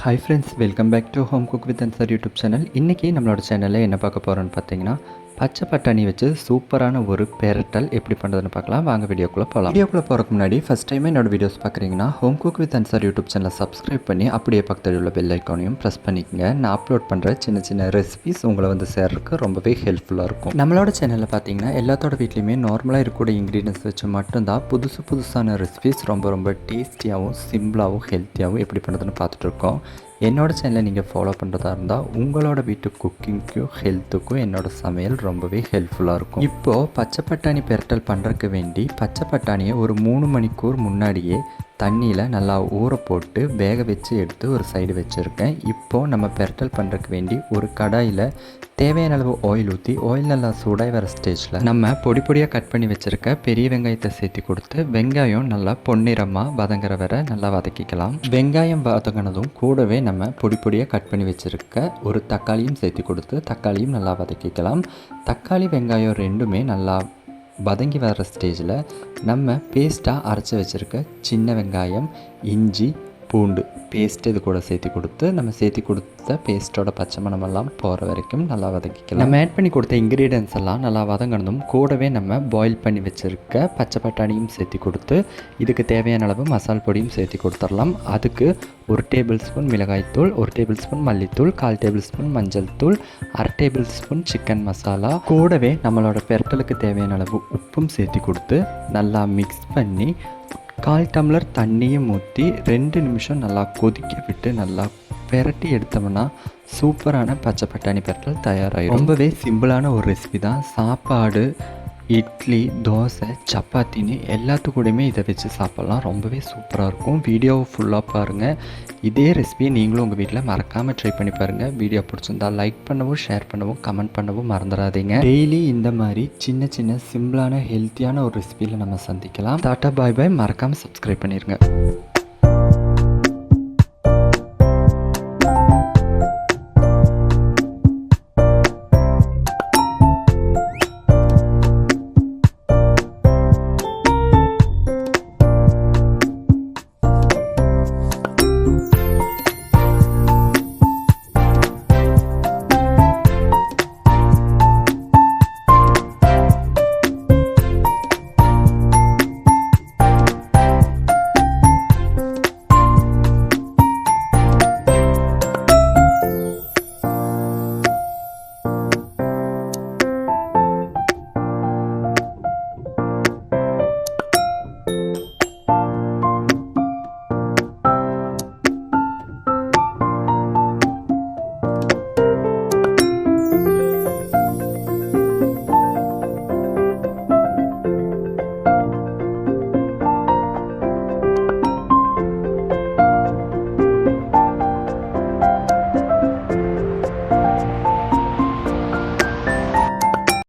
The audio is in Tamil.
Hi friends, welcome back to home cook with Ansar YouTube channel. இன்றைக்கி நம்மளோட சேனலில் என்ன பார்க்க போகிறோன்னு பார்த்தீங்கன்னா, பச்சை பட்டாணி வச்சு சூப்பரான ஒரு பெரட்டல் எப்படி பண்ணுறதுன்னு பார்க்கலாம். வாங்க வீடியோக்குள்ளே போகலாம். வீடியோக்குள்ளே போகிறதுக்கு முன்னாடி ஃபஸ்ட் டைம் என்னோட வீடியோஸ் பார்க்குறீங்கன்னா home cook with Ansar YouTube சேனலை சப்ஸ்கிரைப் பண்ணி அப்படியே பக்கத்தில் உள்ள பெல் ஐக்கானையும் ப்ரெஸ் பண்ணிக்கங்க. நான் அப்லோட் பண்ணுற சின்ன சின்ன ரெசிபிஸ் உங்களை வந்து சேர்றதுக்கு ரொம்பவே ஹெல்ப்ஃபுல்லாக இருக்கும். நம்மளோட சேனலில் பார்த்தீங்கன்னா எல்லாத்தோட வீட்லேயுமே நார்மலாக இருக்கக்கூடிய இன்க்ரீடியன்ஸ் வச்சு மட்டும்தான் புதுசான ரெசிபிஸ் ரொம்ப டேஸ்டியாகவும் சிம்பிளாகவும் ஹெல்த்தியாகவும் எப்படி பண்ணுறதுன்னு பார்த்துட்ருக்கோம். என்னோடய சேனலை நீங்கள் ஃபாலோ பண்ணுறதா இருந்தால் உங்களோட வீட்டு குக்கிங்க்கும் ஹெல்த்துக்கும் என்னோடய சமையல் ரொம்பவே ஹெல்ப்ஃபுல்லாக இருக்கும். இப்போது பச்சை பட்டாணி பெரட்டல் பண்ணுறதுக்கு வேண்டி பச்சை பட்டாணியை ஒரு 3 மணிக்கூர் முன்னாடியே தண்ணியில் நல்லா ஊற போட்டு வேக வச்சு எடுத்து ஒரு சைடு வச்சுருக்கேன். இப்போது நம்ம பெரட்டல் பண்ணுறதுக்கு வேண்டி ஒரு கடாயில் தேவையான அளவு ஆயில் ஊற்றி ஆயில் நல்லா சூடாக வர ஸ்டேஜில் நம்ம பொடியாக கட் பண்ணி வச்சுருக்க பெரிய வெங்காயத்தை சேர்த்து கொடுத்து வெங்காயம் நல்லா பொன்னிறமாக வதங்குற வரை நல்லா வதக்கிக்கலாம். வெங்காயம் வதங்கினதும் கூடவே நம்ம பொடியாக கட் பண்ணி வச்சுருக்க ஒரு தக்காளியும் சேர்த்து கொடுத்து தக்காளியும் நல்லா வதக்கிக்கலாம். தக்காளி வெங்காயம் ரெண்டுமே நல்லா வதங்கி வர ஸ்டேஜில் நம்ம பேஸ்ட்டாக அரைச்சி வச்சுருக்க சின்ன வெங்காயம், இஞ்சி, பூண்டு பேஸ்ட்டு இது கூட சேர்த்து கொடுத்து நம்ம சேர்த்து கொடுத்த பேஸ்ட்டோட பச்சை மணமெல்லாம் போகிற வரைக்கும் நல்லா வதக்கிக்கலாம். நம்ம ஆட் பண்ணி கொடுத்த இன்க்ரீடியன்ஸ் எல்லாம் நல்லா வதங்கணும். கூடவே நம்ம பாயில் பண்ணி வச்சுருக்க பச்சை பட்டாணியும் சேர்த்து கொடுத்து இதுக்கு தேவையான அளவு மசால் பொடியும் சேர்த்து கொடுத்துடலாம். அதுக்கு 1 டேபிள் ஸ்பூன் மிளகாய்த்தூள், 1 டேபிள் ஸ்பூன் மல்லித்தூள், 1/4 டேபிள் ஸ்பூன் மஞ்சள் தூள், 1/2 டேபிள் ஸ்பூன் சிக்கன் மசாலா, கூடவே நம்மளோட பெரட்டலுக்கு தேவையான அளவு உப்பும் சேர்த்து கொடுத்து நல்லா மிக்ஸ் பண்ணி 1/4 டம்ளர் தண்ணியும் ஊற்றி 2 நிமிஷம் நல்லா கொதிக்க விட்டு நல்லா பெரட்டி எடுத்தோம்னா சூப்பரான பச்சை பட்டாணி பெரட்டல் தயாராகிடும். ரொம்பவே சிம்பிளான ஒரு ரெசிபி தான். சாப்பாடு, இட்லி, தோசை, சப்பாத்தின்னு எல்லாத்துக்கூடையுமே இதை வச்சு சாப்பிட்லாம். ரொம்பவே சூப்பராக இருக்கும். வீடியோவை ஃபுல்லாக பாருங்கள். இதே ரெசிபியை நீங்களும் உங்கள் வீட்டில் மறக்காமல் ட்ரை பண்ணி பாருங்கள். வீடியோ பிடிச்சிருந்தால் லைக் பண்ணவும், ஷேர் பண்ணவும், கமெண்ட் பண்ணவும் மறந்துடாதீங்க. டெய்லி இந்த மாதிரி சின்ன சிம்பிளான ஹெல்த்தியான ஒரு ரெசிபியில் நம்ம சந்திக்கலாம். டாட்டா பாய் பாய். மறக்காமல் சப்ஸ்கிரைப் பண்ணிடுங்க.